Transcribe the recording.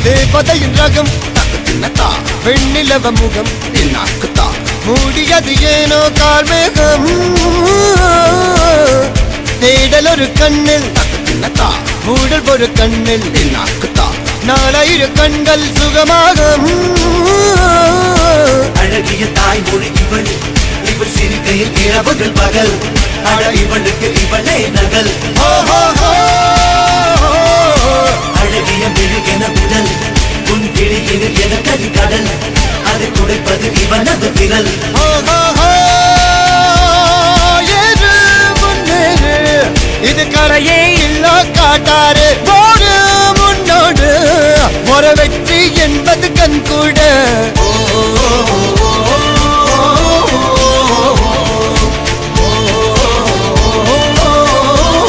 தேவதையின் ரகம் வெண்ணிலவ முகம் மூடியது ஏனோ கார்மேகம் தேடல் ஒரு கண்ணில் மூடல் ஒரு கண்ணில் நாலாயிர கண்கள் சுகமாக அழகிய தாய்மொழி இவள் இவள் சிரிக்கையில் இரவுகள் பகல் அழ இவளுக்கு இவளே நகல் அழகிய மெழுகென முதல் உன் கிளியில் என கரி கடல் அதை குடைப்பது இவனது விரல் இது கரையே இல்ல காட்டாரு போடு முன்னோடு ஒரு வெற்றி என்பது கண் கூட